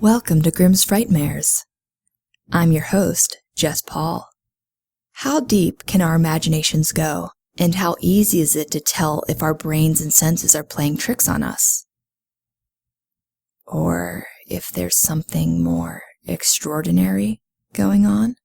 Welcome to Grimm's Frightmares. I'm your host, Jess Paul. How deep can our imaginations go, and how easy is it to tell if our brains and senses are playing tricks on us? Or if there's something more extraordinary going on?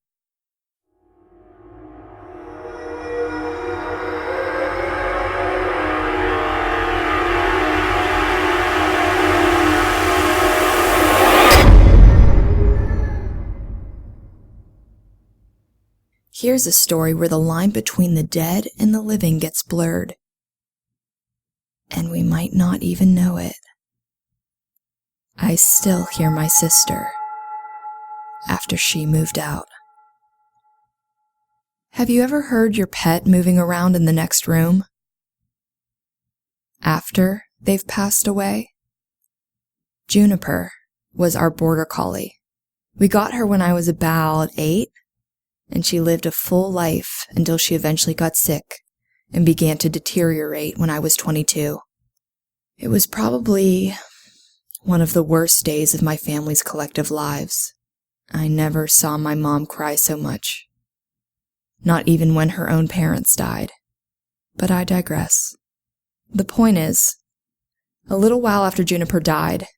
Here's a story where the line between the dead and the living gets blurred. And we might not even know it. I still hear my sister after she moved out. Have you ever heard your pet moving around in the next room after they've passed away? Juniper was our border collie. We got her when I was about 8. And she lived a full life until she eventually got sick and began to deteriorate when I was 22. It was probably one of the worst days of my family's collective lives. I never saw my mom cry so much. Not even when her own parents died. But I digress. The point is, a little while after Juniper died,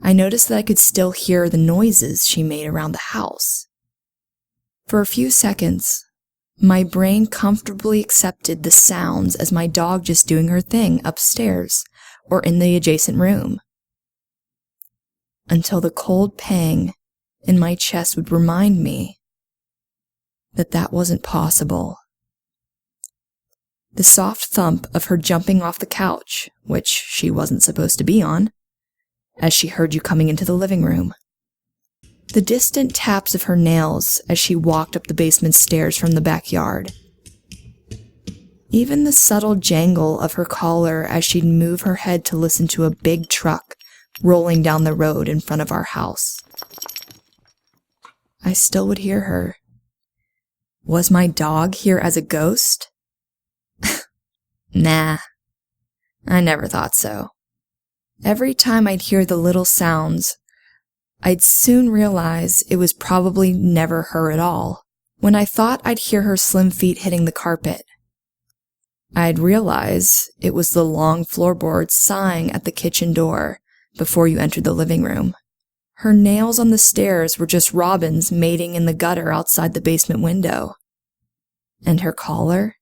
I noticed that I could still hear the noises she made around the house. For a few seconds, my brain comfortably accepted the sounds as my dog just doing her thing upstairs or in the adjacent room. Until the cold pang in my chest would remind me that that wasn't possible. The soft thump of her jumping off the couch, which she wasn't supposed to be on, as she heard you coming into the living room. The distant taps of her nails as she walked up the basement stairs from the backyard. Even the subtle jangle of her collar as she'd move her head to listen to a big truck rolling down the road in front of our house. I still would hear her. Was my dog here as a ghost? Nah, I never thought so. Every time I'd hear the little sounds, I'd soon realize it was probably never her at all. When I thought I'd hear her slim feet hitting the carpet, I'd realize it was the long floorboards sighing at the kitchen door before you entered the living room. Her nails on the stairs were just robins mating in the gutter outside the basement window. And her collar?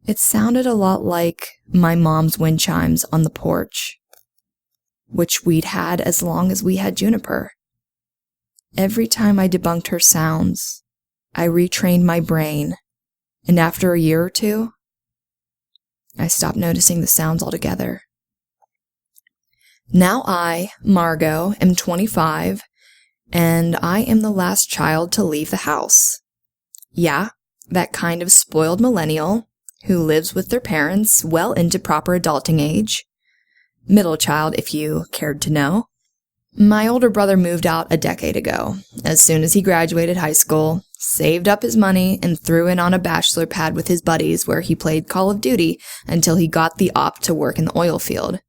It sounded a lot like my mom's wind chimes on the porch, which we'd had as long as we had Juniper. Every time I debunked her sounds, I retrained my brain, and after a year or two, I stopped noticing the sounds altogether. Now I, Margot, am 25, and I am the last child to leave the house. Yeah, that kind of spoiled millennial who lives with their parents well into proper adulting age. Middle child, if you cared to know. My older brother moved out a decade ago, as soon as he graduated high school, saved up his money, and threw in on a bachelor pad with his buddies where he played Call of Duty until he got the op to work in the oil field.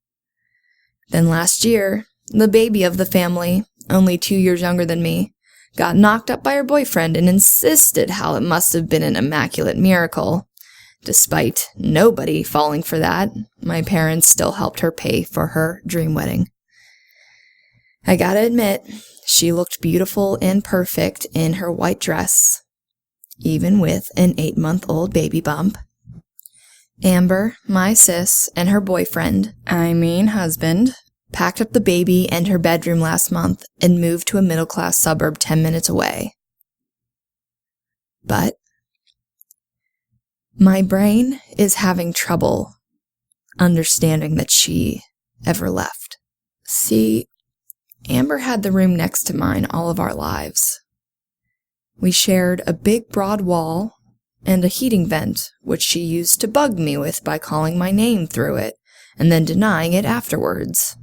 Then last year, the baby of the family, only 2 years younger than me, got knocked up by her boyfriend and insisted how it must have been an immaculate miracle. Despite nobody falling for that, my parents still helped her pay for her dream wedding. I gotta admit, she looked beautiful and perfect in her white dress, even with an 8-month-old baby bump. Amber, my sis, and her boyfriend, husband, packed up the baby and her bedroom last month and moved to a middle-class suburb 10 minutes away. But my brain is having trouble understanding that she ever left. See, Amber had the room next to mine all of our lives. We shared a big broad wall and a heating vent, which she used to bug me with by calling my name through it and then denying it afterwards.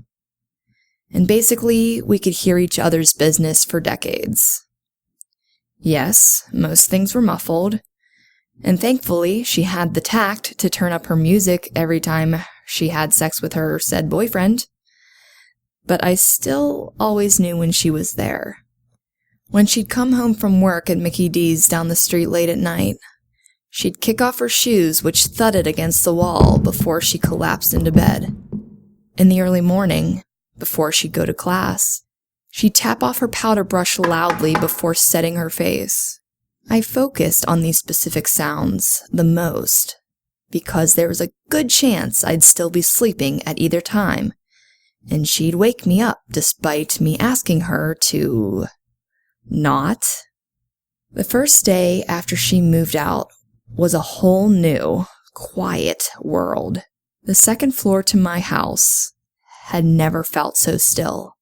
And basically, we could hear each other's business for decades. Yes, most things were muffled, and thankfully she had the tact to turn up her music every time she had sex with her said boyfriend. but I still always knew when she was there. When she'd come home from work at Mickey D's down the street late at night, she'd kick off her shoes, which thudded against the wall before she collapsed into bed. In the early morning, before she'd go to class, she'd tap off her powder brush loudly before setting her face. I focused on these specific sounds the most because there was a good chance I'd still be sleeping at either time, and she'd wake me up despite me asking her to not. The first day after she moved out was a whole new, quiet world. The second floor to my house had never felt so still,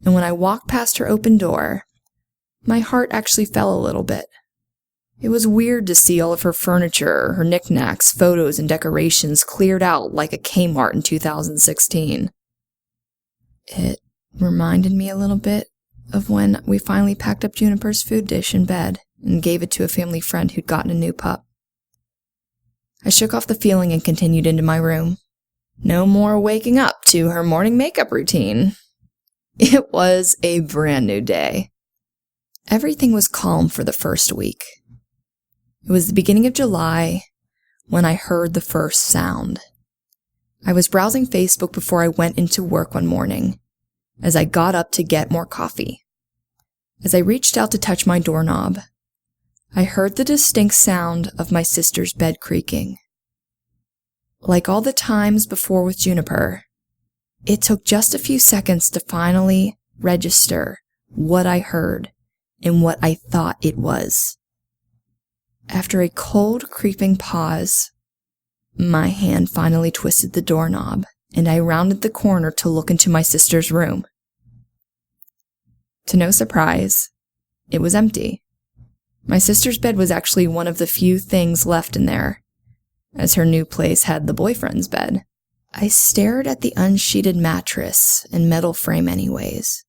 and when I walked past her open door, my heart actually fell a little bit. It was weird to see all of her furniture, her knickknacks, photos, and decorations cleared out like a Kmart in 2016. It reminded me a little bit of when we finally packed up Juniper's food dish in bed and gave it to a family friend who'd gotten a new pup. I shook off the feeling and continued into my room. No more waking up to her morning makeup routine. It was a brand new day. Everything was calm for the first week. It was the beginning of July when I heard the first sound. I was browsing Facebook before I went into work one morning, as I got up to get more coffee. As I reached out to touch my doorknob, I heard the distinct sound of my sister's bed creaking. Like all the times before with Juniper, it took just a few seconds to finally register what I heard and what I thought it was. After a cold, creeping pause, my hand finally twisted the doorknob, and I rounded the corner to look into my sister's room. To no surprise, it was empty. My sister's bed was actually one of the few things left in there, as her new place had the boyfriend's bed. I stared at the unsheeted mattress and metal frame anyways,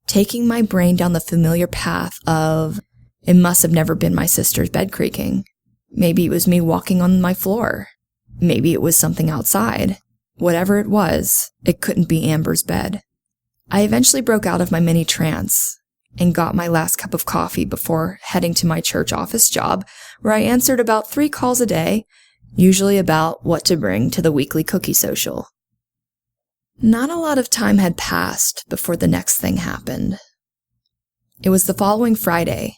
taking my brain down the familiar path of, it must have never been my sister's bed creaking. Maybe it was me walking on my floor. Maybe it was something outside. Whatever it was, it couldn't be Amber's bed. I eventually broke out of my mini trance and got my last cup of coffee before heading to my church office job, where I answered about 3 calls a day, usually about what to bring to the weekly cookie social. Not a lot of time had passed before the next thing happened. It was the following Friday,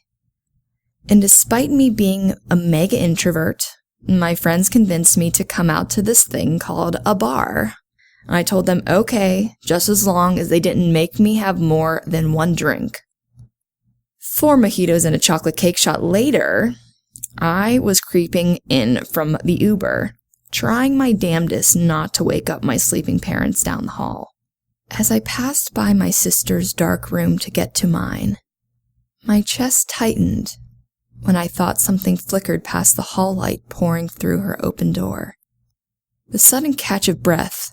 and despite me being a mega introvert, my friends convinced me to come out to this thing called a bar. I told them okay, just as long as they didn't make me have more than 1 drink. 4 mojitos and a chocolate cake shot later, I was creeping in from the Uber, trying my damnedest not to wake up my sleeping parents down the hall. As I passed by my sister's dark room to get to mine, my chest tightened when I thought something flickered past the hall light pouring through her open door. The sudden catch of breath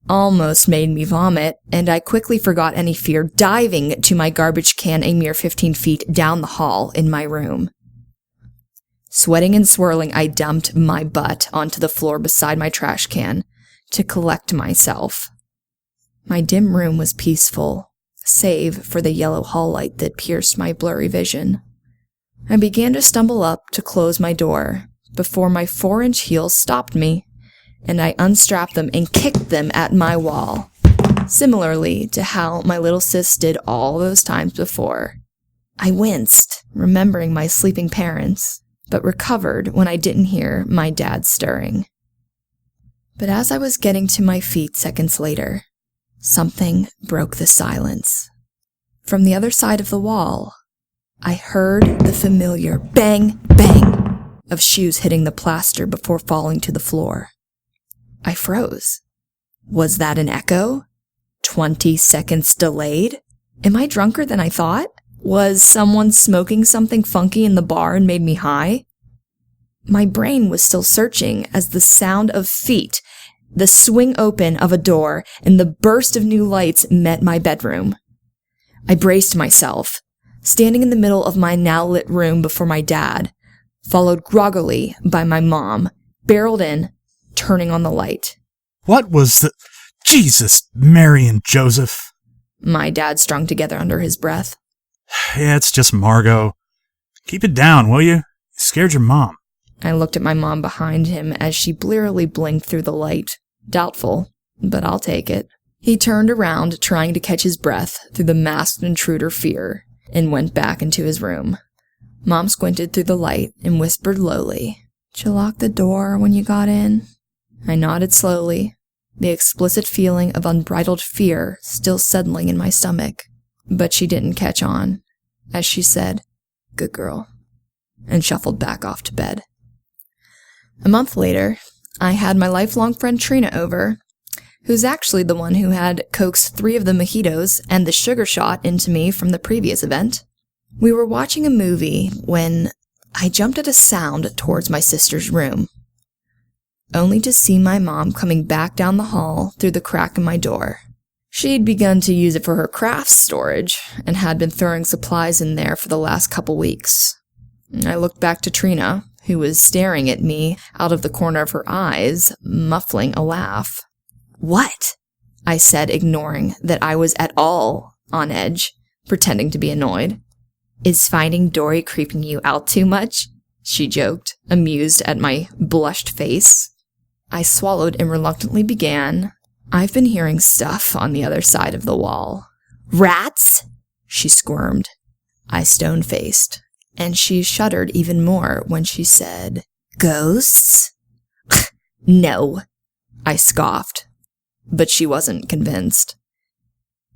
almost made me vomit, and I quickly forgot any fear, diving to my garbage can a mere 15 feet down the hall in my room. Sweating and swirling, I dumped my butt onto the floor beside my trash can to collect myself. My dim room was peaceful, save for the yellow hall light that pierced my blurry vision. I began to stumble up to close my door before my 4-inch heels stopped me, and I unstrapped them and kicked them at my wall, similarly to how my little sis did all those times before. I winced, remembering my sleeping parents, but recovered when I didn't hear my dad stirring. But as I was getting to my feet seconds later, something broke the silence. From the other side of the wall, I heard the familiar bang, bang of shoes hitting the plaster before falling to the floor. I froze. Was that an echo? 20 seconds delayed? Am I drunker than I thought? Was someone smoking something funky in the bar and made me high? My brain was still searching as the sound of feet, the swing open of a door, and the burst of new lights met my bedroom. I braced myself, standing in the middle of my now-lit room before my dad, followed groggily by my mom, barreled in, turning on the light. What was the... Jesus, Mary and Joseph. My dad strung together under his breath. Yeah, it's just Margot. Keep it down, will you? You scared your mom. I looked at my mom behind him as she blearily blinked through the light. Doubtful, but I'll take it. He turned around, trying to catch his breath through the masked intruder fear, and went back into his room. Mom squinted through the light and whispered lowly, "Did you lock the door when you got in?" I nodded slowly, the explicit feeling of unbridled fear still settling in my stomach. But she didn't catch on, as she said, "Good girl," and shuffled back off to bed. A month later, I had my lifelong friend Trina over, who's actually the one who had coaxed 3 of the mojitos and the sugar shot into me from the previous event. We were watching a movie when I jumped at a sound towards my sister's room, only to see my mom coming back down the hall through the crack in my door. She'd begun to use it for her crafts storage and had been throwing supplies in there for the last couple weeks. I looked back to Trina, who was staring at me out of the corner of her eyes, muffling a laugh. "What?" I said, ignoring that I was at all on edge, pretending to be annoyed. "Is finding Dory creeping you out too much?" she joked, amused at my blushed face. I swallowed and reluctantly began, "I've been hearing stuff on the other side of the wall." "Rats?" she squirmed. I stone-faced, and she shuddered even more when she said, "Ghosts?" "No," I scoffed, but she wasn't convinced.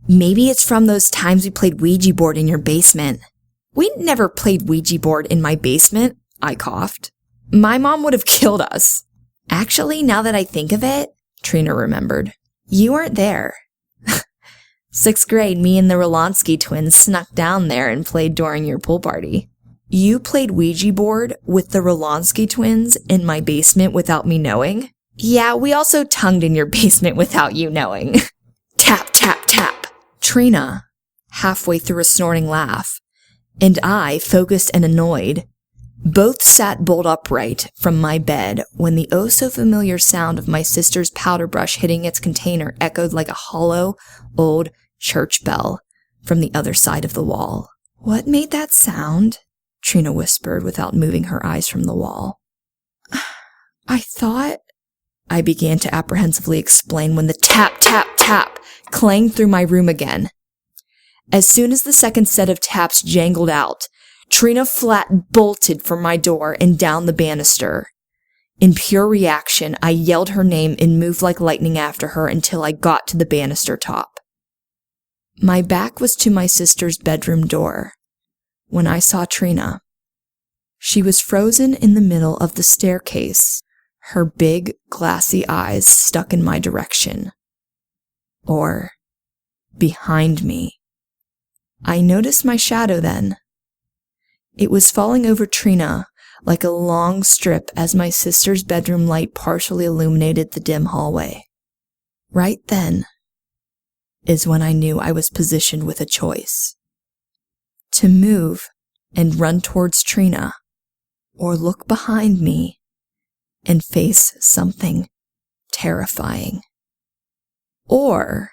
"Maybe it's from those times we played Ouija board in your basement." "We never played Ouija board in my basement," I coughed. "My mom would have killed us." "Actually, now that I think of it," Trina remembered, "you weren't there." 6th grade, me and the Rolonsky twins snuck down there and played during your pool party. "You played Ouija board with the Rolonsky twins in my basement without me knowing?" "Yeah, we also tongued in your basement without you knowing." Tap, tap, tap. Trina, halfway through a snorting laugh, and I, focused and annoyed, both sat bolt upright from my bed when the oh-so-familiar sound of my sister's powder brush hitting its container echoed like a hollow, old church bell from the other side of the wall. "What made that sound?" Trina whispered without moving her eyes from the wall. "I thought—" I began to apprehensively explain when the tap, tap, tap clanged through my room again. As soon as the second set of taps jangled out, Trina flat bolted from my door and down the banister. In pure reaction, I yelled her name and moved like lightning after her until I got to the banister top. My back was to my sister's bedroom door when I saw Trina. She was frozen in the middle of the staircase, her big, glassy eyes stuck in my direction. Or behind me. I noticed my shadow then. It was falling over Trina like a long strip as my sister's bedroom light partially illuminated the dim hallway. Right then is when I knew I was positioned with a choice. To move and run towards Trina, or look behind me and face something terrifying. Or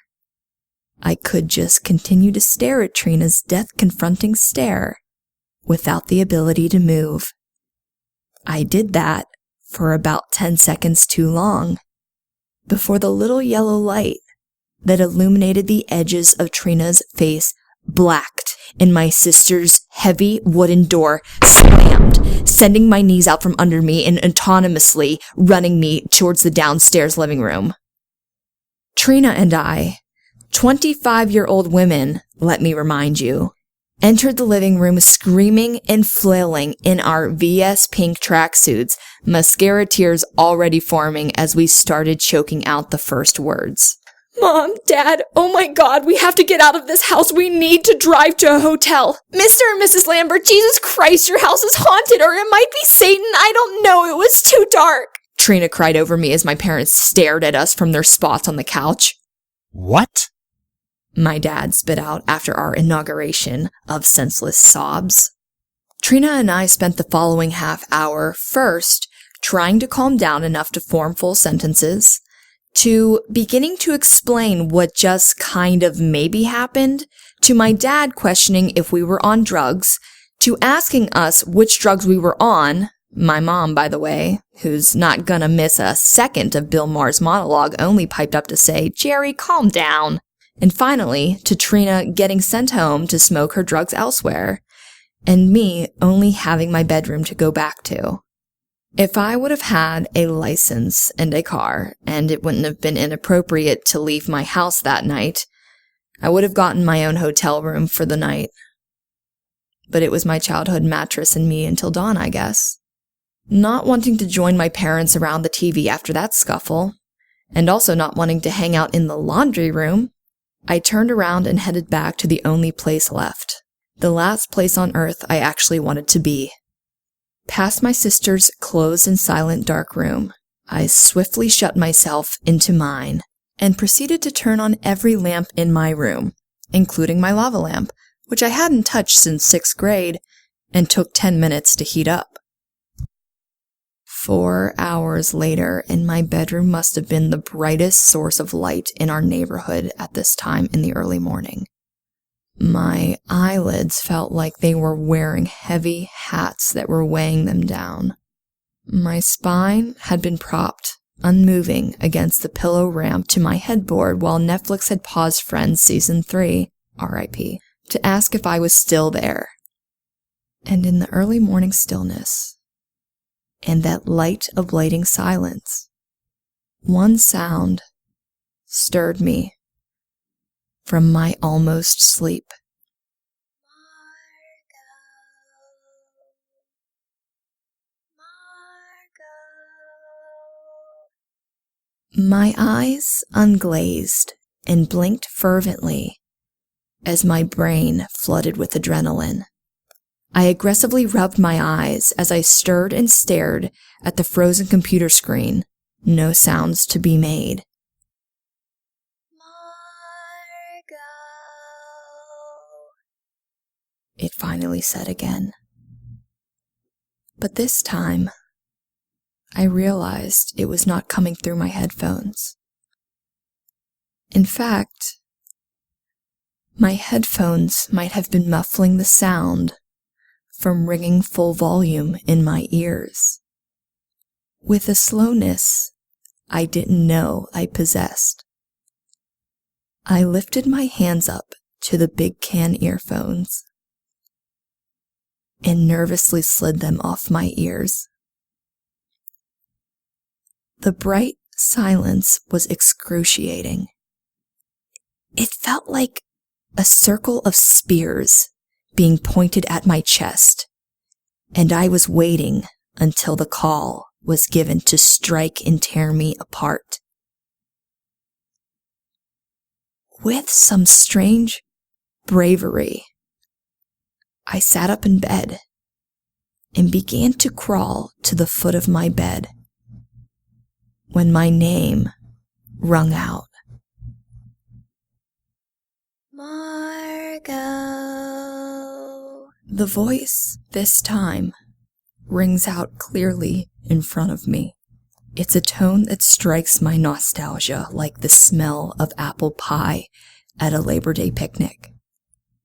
I could just continue to stare at Trina's death-confronting stare without the ability to move. I did that for about 10 seconds too long, before the little yellow light that illuminated the edges of Trina's face blacked and my sister's heavy wooden door slammed, sending my knees out from under me and autonomously running me towards the downstairs living room. Trina and I, 25-year-old women, let me remind you, entered the living room screaming and flailing in our VS pink tracksuits, mascara tears already forming as we started choking out the first words. "Mom, Dad, oh my God, we have to get out of this house. We need to drive to a hotel. Mr. and Mrs. Lambert, Jesus Christ, your house is haunted, or it might be Satan. I don't know. It was too dark." Trina cried over me as my parents stared at us from their spots on the couch. "What?" my dad spit out after our inauguration of senseless sobs. Trina and I spent the following half hour first trying to calm down enough to form full sentences, to beginning to explain what just kind of maybe happened, to my dad questioning if we were on drugs, to asking us which drugs we were on, my mom, by the way, who's not gonna miss a second of Bill Maher's monologue, only piped up to say, "Jerry, calm down." And finally, to Trina getting sent home to smoke her drugs elsewhere, and me only having my bedroom to go back to. If I would have had a license and a car, and it wouldn't have been inappropriate to leave my house that night, I would have gotten my own hotel room for the night. But it was my childhood mattress and me until dawn, I guess. Not wanting to join my parents around the TV after that scuffle, and also not wanting to hang out in the laundry room, I turned around and headed back to the only place left. The last place on earth I actually wanted to be. Past my sister's closed and silent dark room, I swiftly shut myself into mine and proceeded to turn on every lamp in my room, including my lava lamp, which I hadn't touched since 6th grade and took 10 minutes to heat up. 4 hours later, and my bedroom must have been the brightest source of light in our neighborhood at this time in the early morning. My eyelids felt like they were wearing heavy hats that were weighing them down. My spine had been propped, unmoving, against the pillow ramp to my headboard while Netflix had paused Friends Season 3, R.I.P., to ask if I was still there. And in the early morning stillness, and that light ablating silence, one sound stirred me from my almost sleep. My eyes unglazed and blinked fervently as my brain flooded with adrenaline. I aggressively rubbed my eyes as I stirred and stared at the frozen computer screen. No sounds to be made. It finally said again. But this time, I realized it was not coming through my headphones. In fact, my headphones might have been muffling the sound from ringing full volume in my ears, with a slowness I didn't know I possessed. I lifted my hands up to the big can earphones and nervously slid them off my ears. The bright silence was excruciating. It felt like a circle of spears being pointed at my chest, and I was waiting until the call was given to strike and tear me apart. With some strange bravery, I sat up in bed and began to crawl to the foot of my bed when my name rung out. Margot. The voice, this time, rings out clearly in front of me. It's a tone that strikes my nostalgia like the smell of apple pie at a Labor Day picnic.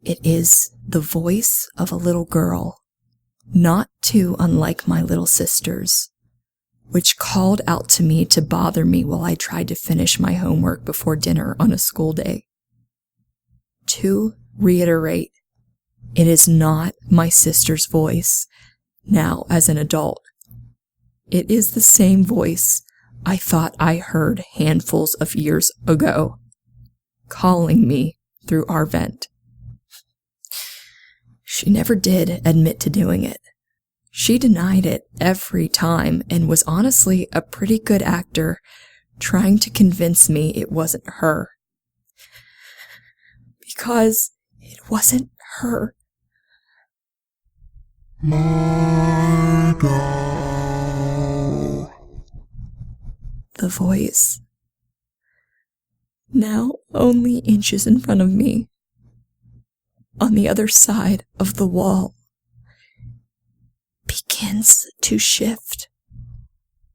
It is the voice of a little girl, not too unlike my little sister's, which called out to me to bother me while I tried to finish my homework before dinner on a school day. To reiterate, it is not my sister's voice, now as an adult. It is the same voice I thought I heard handfuls of years ago, calling me through our vent. She never did admit to doing it. She denied it every time and was honestly a pretty good actor trying to convince me it wasn't her. Because it wasn't her. Margot. The voice, now only inches in front of me, on the other side of the wall, begins to shift.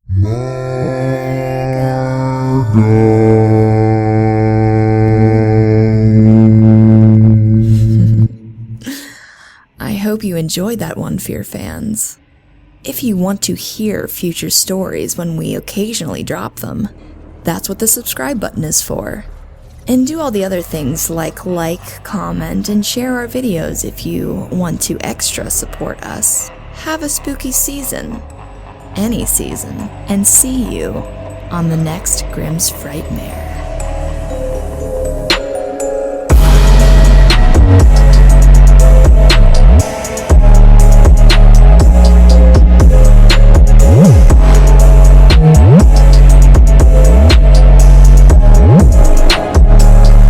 Margot. I hope you enjoyed that one, Fear fans. If you want to hear future stories when we occasionally drop them, that's what the subscribe button is for. And do all the other things like, comment, and share our videos if you want to extra support us. Have a spooky season. Any season. And see you on the next Grimm's Frightmares.